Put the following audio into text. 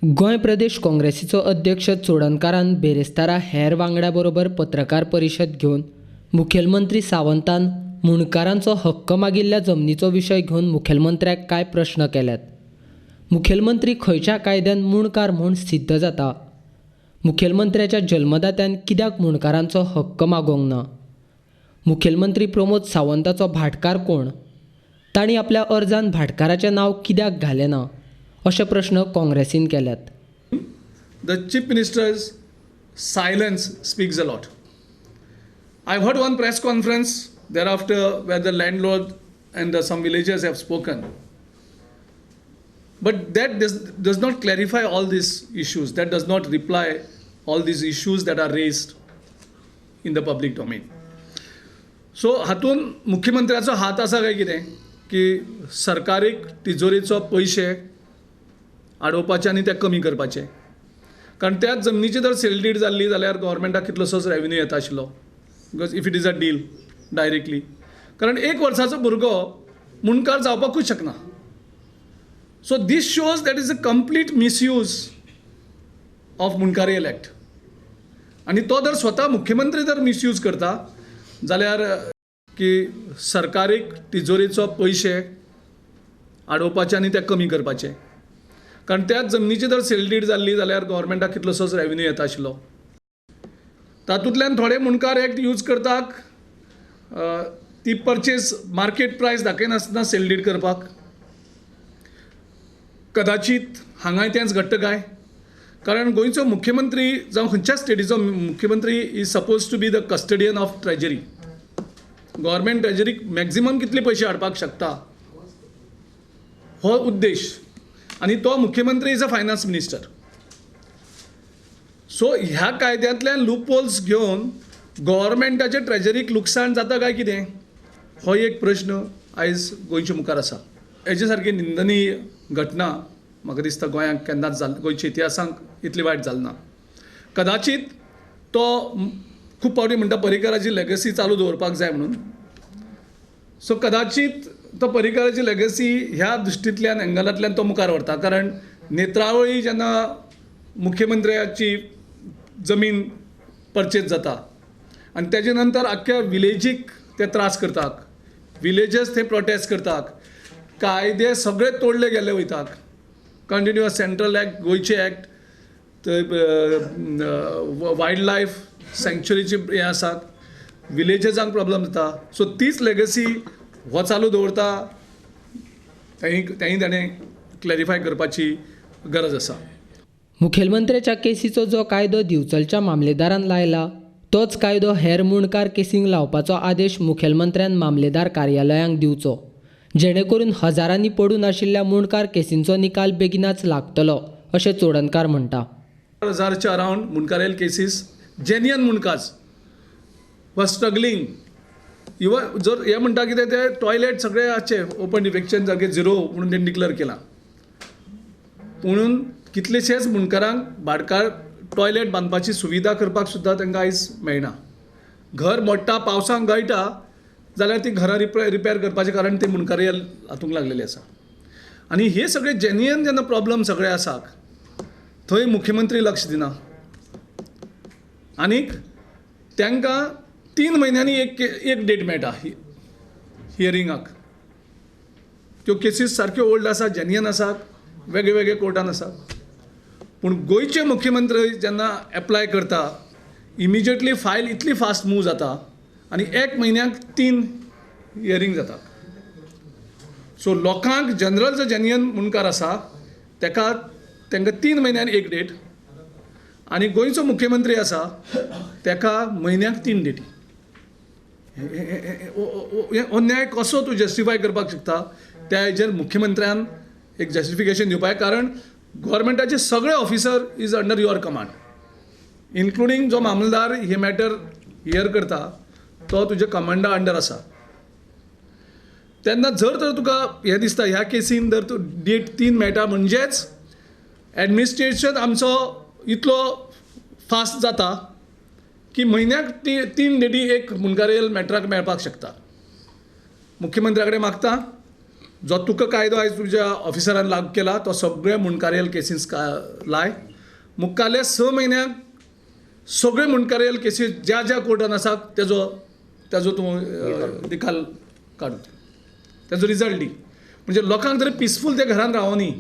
गोंय प्रदेश काँग्रेसीचो अध्यक्ष चोडणकारान बेरेस्तारा हेर वांगड्या बरोबर पत्रकार परिशद घेवन मुखेलमंत्री सावंतान मुणकारांचो हक्क मागिल्ल्या जमनीचो विशय घेवन मुखेलमंत्र्याक कांय प्रश्न केल्यात. मुखेलमंत्री खंयच्या कायद्यान मुणकार म्हूण सिद्ध जाता? मुखेलमंत्र्याच्या जल्मदात्यान कित्याक मुणकारांचो हक्क मागोंक ना? मुखेलमंत्री प्रमोद सावंताचो भाटकार कोण? तांणी आपल्या अर्जान भाटकाराचें नांव कित्याक घालें ना? अशे प्रश्न काँग्रेसीन केल्यात. The Chief Minister's silence speaks a lot. I've heard one press conference thereafter where the landlord and some villagers have spoken. But that does not clarify all these issues. That does not reply all these issues that are raised in the public domain. So हातून मुख्यमंत्र्याचो हात आसा काय कितें की सरकारीक तिजोरीचो पयशे आडोवपाचे आनी ते कमी करपाचे. कारण त्याच जमनीची जर सेल डीड जाल्ली जाल्यार गव्हर्मेंटाक कितलोसोच रेवेन्यू येता आशिल्लो, because if it is a deal directly. कारण 1 वर्साचो भुरगो मुणकार जावपाकूच शकना. So this shows that is a complete misuse of मुणकारीयल एक्ट. आनी तो जर स्वता मुख्यमंत्री जर मिसयूज करता जाल्यार की सरकारीक तिजोरीचो पयशे आडोवपाचे आनी ते कमी करपाचे. कारण त्याच जमनीची जर सेल डीड जाल्ली जाल्यार गव्हर्मेंटाक कितलोसोच रेवेन्यू येता आशिल्लो. तातूंतल्यान थोडे मुणकार एक्ट यूज करतात ती परचेज मार्केट प्रायस दाखयनासतना सेल डीड करपाक. कदाचित हांगाय तेंच घडटा काय? कारण गोंयचो मुख्यमंत्री जावं खंयच्या स्टेटीचो मुख्यमंत्री is suppose to be the custodian of treasury. Government ट्रेजरीक मॅक्झिमम कितले पयशे हाडपाक शकता हो उद्देश. आणि तो मुख्यमंत्री is a finance minister. So ह्या कायद्यांतल्यान लूप होल्स घेवन गव्हर्मेंटाचे ट्रेजरीक लुकसाण जाता काय कितें हो एक प्रश्न आयज गोंयच्या मुखार आसा. हेजे सारकी निंदनीय घटना म्हाका दिसता गोंयांक केन्नाच जाल गोंयच्या इतिहासांत इतली वायट जाली ना. कदाचित तो खूब फावटी म्हणटा पर्रीकराची लेगसी चालू दवरपाक जाय म्हणून. सो कदाचित तो पर्रीकराची लेगसी ह्या दृश्टींतल्यान एंगलांतल्यान तो मुखार व्हरता. कारण नेत्रावळी जेन्ना मुख्यमंत्र्याची जमीन परचेज जाता आनी तेजे नंतर आख्ख्या विलेजीक ते त्रास करतात, विलेजर्स ते प्रोटेस्ट करतात, कायदे सगळे तोडले गेले वयतात. कंटिन्युअस सेंट्रल एक्ट, गोंयचे एक्ट, वायल्ड लायफ सँक्च्युरीचे हे आसात, विलेजर्सांक प्रॉब्लम जाता. सो तीच लेगसी हो चालू दवरता तेंय ताणें क्लॅरिफाय करपाची गरज आसा. मुखेलमंत्र्याच्या केसीचो जो कायदो दिवचलच्या मामलेदारान लायला तोच कायदो हेर मुणकार केसींक लावपाचो आदेश मुखेलमंत्र्यान मामलेदार कार्यालयांक दिवचो, जेणे करून हजारांनी पडून आशिल्ल्या मुणकार केसींचो निकाल बेगिनाच लागतलो अशें चोडणकार म्हणटा. 1000च्या अरावंड मुणकारेल केसीस जेन्युइन मुणकाज वर स्ट्रगलिंग. इवन जर हे म्हणटा कितें ते टॉयलेट सगळे आसचे ओपन डिफेक्शन सारके 0 म्हणून तेणी डिक्लेअर केला. म्हणून कितलेशेच मुणकारांक भाटकार टॉयलेट बांदपाची सुविधा करपाक सुद्दां तांकां आयज मेळना. घर मोडटा, पावसांत गळटा जाल्यार ती घरां रिपेर करपाचें कारण ते मुणकारी हातूंक लागलेले आसा. आनी हे सगळे जेन्युइन जेन्ना प्रॉब्लम सगळे आसात थंय मुख्यमंत्री लक्ष दिना. आनीक तांकां 3 म्हयन्यांनी एक डेट मेळटा हियरिंगाक. त्यो केसीस सारक्यो ओल्ड आसात, जेन्युइन आसात, वेगळे वेगळे कोर्टान आसात. पूण गोंयचे मुख्यमंत्री जेन्ना एप्लाय करता इमिजिएटली फायल इतली फास्ट मूव जाता आनी 1 म्हयन्याक 3 हियरिंग जाता. सो लोकांक जनरल जो जेन्युइन मुणकार आसा तांकां 3 म्हयन्यान एक डेट आनी गोंयचो मुख्यमंत्री आसा ताका म्हयन्याक 3 डेटी. अन्याय कसो तूं जस्टिफाय करपाक शकता त्या हेजेर मुख्यमंत्र्यान एक जस्टिफिकेशन दिवपाक. कारण गव्हर्मेंटाचे सगळे officer is under your command, including जो मामलेदार हे मॅटर हियर करता तो तुज्या कमांडा अंडर आसा. तेन्ना जर तर तुका हें दिसता ह्या केसीन जर तूं डेट 3 मेळटा म्हणजेच एडमिनिस्ट्रेशन आमचो इतलो फास्ट जाता की म्हयन्याक 3 डेटी एक मुणकारेल मॅटराक मेळपाक शकता. मुख्यमंत्र्या कडेन मागता जो तुका कायदो आयज तुज्या ऑफिसरान लागू केला तो सगळे मुणकारेल केसीस लाय मुखाल्ल्या 6 म्हयन्याक सगळे मुणकारेल केसीस ज्या ज्या कोर्टान आसा तेजो तूं निकाल काड तेजो रिजल्ट दी म्हणजे लोकांक तरी पिसफूल ते घरान रावनी